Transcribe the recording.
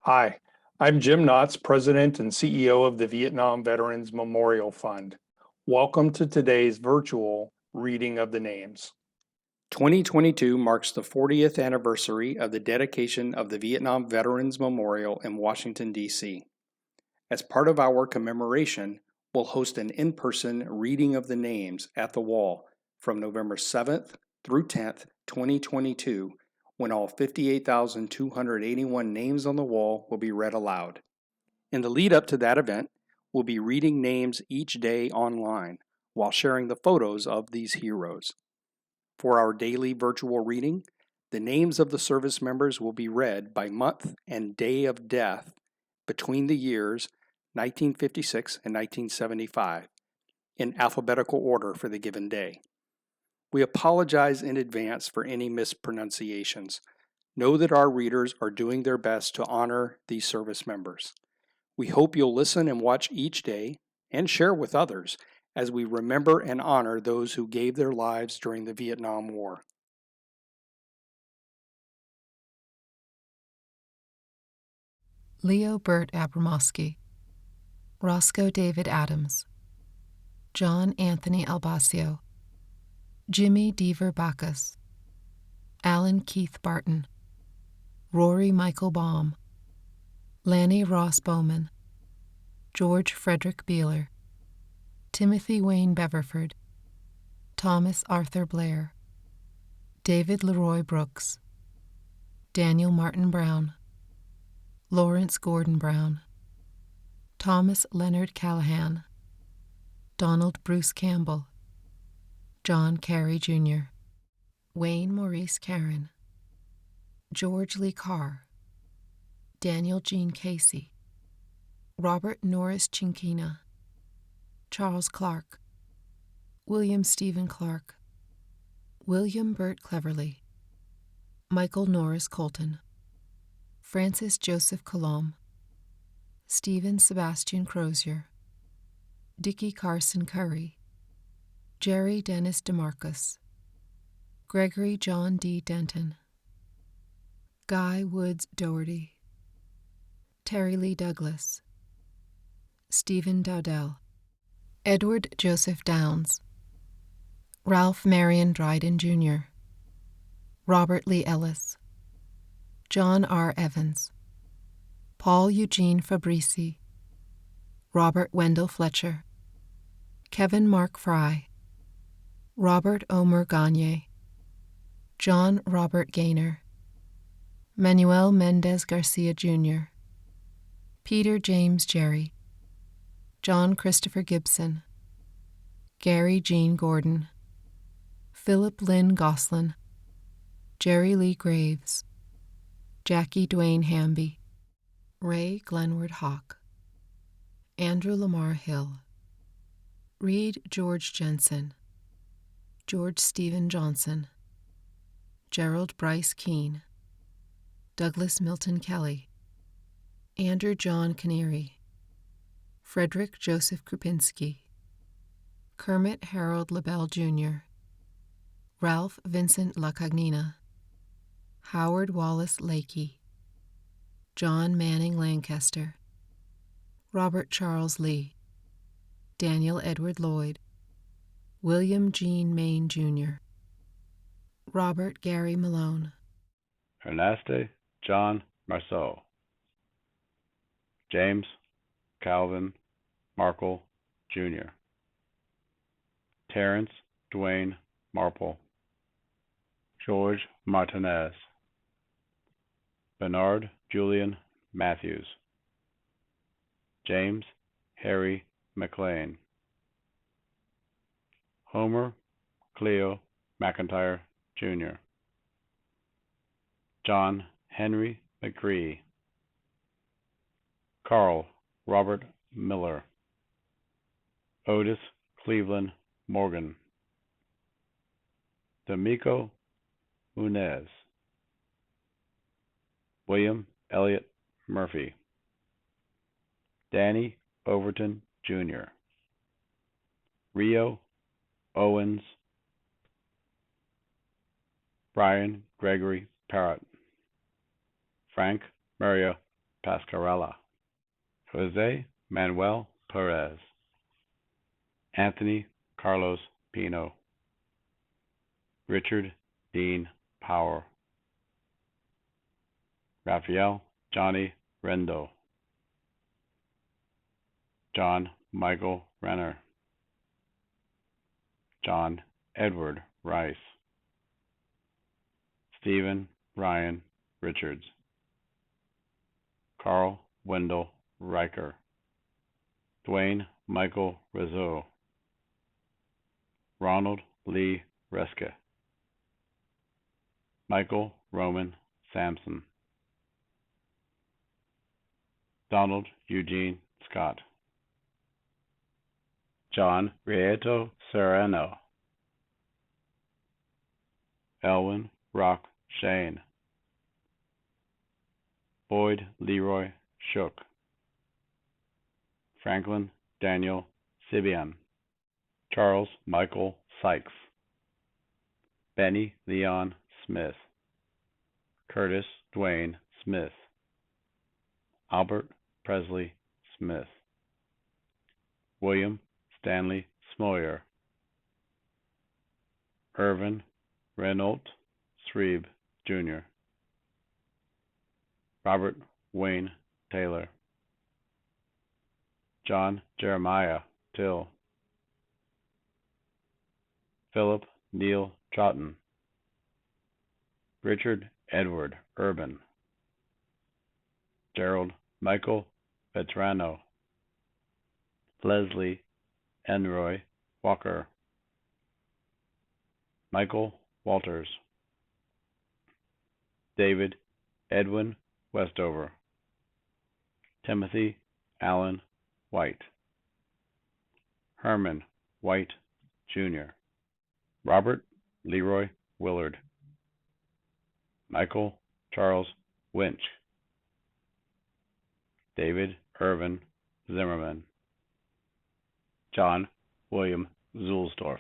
Hi, I'm Jim Knotts, President and CEO of the Vietnam Veterans Memorial Fund. Welcome to today's virtual reading of the names. 2022 marks the 40th anniversary of the dedication of the Vietnam Veterans Memorial in Washington, D.C. As part of our commemoration, we'll host an in-person reading of the names at the wall from November 7th through 10th, 2022, when all 58,281 names on the wall will be read aloud. In the lead up to that event, we'll be reading names each day online while sharing the photos of these heroes. For our daily virtual reading, the names of the service members will be read by month and day of death between the years 1956 and 1975 in alphabetical order for the given day. We apologize in advance for any mispronunciations. Know that our readers are doing their best to honor these service members. We hope you'll listen and watch each day and share with others as we remember and honor those who gave their lives during the Vietnam War. Leo Burt Abramowski, Roscoe David Adams, John Anthony Albasio, Jimmy Deaver Bacchus, Alan Keith Barton, Rory Michael Baum, Lanny Ross Bowman, George Frederick Beeler, Timothy Wayne Beverford, Thomas Arthur Blair, David Leroy Brooks, Daniel Martin Brown, Lawrence Gordon Brown, Thomas Leonard Callahan, Donald Bruce Campbell, John Carey Jr., Wayne Maurice Caron, George Lee Carr, Daniel Jean Casey, Robert Norris Chinkina, Charles Clark, William Stephen Clark, William Burt Cleverly, Michael Norris Colton, Francis Joseph Colomb, Stephen Sebastian Crozier, Dickie Carson Curry, Jerry Dennis DeMarcus, Gregory John D. Denton, Guy Woods Doherty, Terry Lee Douglas, Stephen Dowdell, Edward Joseph Downs, Ralph Marion Dryden Jr., Robert Lee Ellis, John R. Evans, Paul Eugene Fabrici, Robert Wendell Fletcher, Kevin Mark Fry, Robert Omer Gagne, John Robert Gaynor, Manuel Mendez Garcia Jr., Peter James Jerry, John Christopher Gibson, Gary Jean Gordon, Philip Lynn Goslin, Jerry Lee Graves, Jackie Dwayne Hamby, Ray Glenward Hawk, Andrew Lamar Hill, Reed George Jensen, George Stephen Johnson, Gerald Bryce Keene, Douglas Milton Kelly, Andrew John Canary, Frederick Joseph Krupinski, Kermit Harold LaBelle Jr., Ralph Vincent Lacagnina, Howard Wallace Lakey, John Manning Lancaster, Robert Charles Lee, Daniel Edward Lloyd, William Jean Main Jr., Robert Gary Malone, Ernesto John Marceau, James Calvin Markle, Jr., Terrence Dwayne Marple, George Martinez, Bernard Julian Matthews, James Harry McLean, Homer Cleo McIntyre, Jr., John Henry McCree, Carl Robert Miller, Otis Cleveland Morgan, D'Amico Munez, William Elliott Murphy, Danny Overton, Jr., Rio Owens, Brian Gregory Parrott, Frank Maria Pascarella, Jose Manuel Perez, Anthony Carlos Pino, Richard Dean Power, Rafael Johnny Rendo, John Michael Renner, John Edward Rice, Stephen Ryan Richards, Carl Wendell Riker, Dwayne Michael Rizzo, Ronald Lee Reska, Michael Roman Sampson, Donald Eugene Scott, John Rieto Sereno, Elwin Rock Shane, Boyd Leroy Shook, Franklin Daniel Sibian, Charles Michael Sykes, Benny Leon Smith, Curtis Dwayne Smith, Albert Presley Smith, William Stanley Smoyer, Irvin Renault Sreeb, Jr., Robert Wayne Taylor, John Jeremiah Till, Philip Neil Troughton, Richard Edward Urban, Gerald Michael Vetrano, Leslie Enroy Walker, Michael Walters, David Edwin Westover, Timothy Allen White, Herman White, Jr., Robert Leroy Willard, Michael Charles Winch, David Irvin Zimmerman, John William Zulsdorf.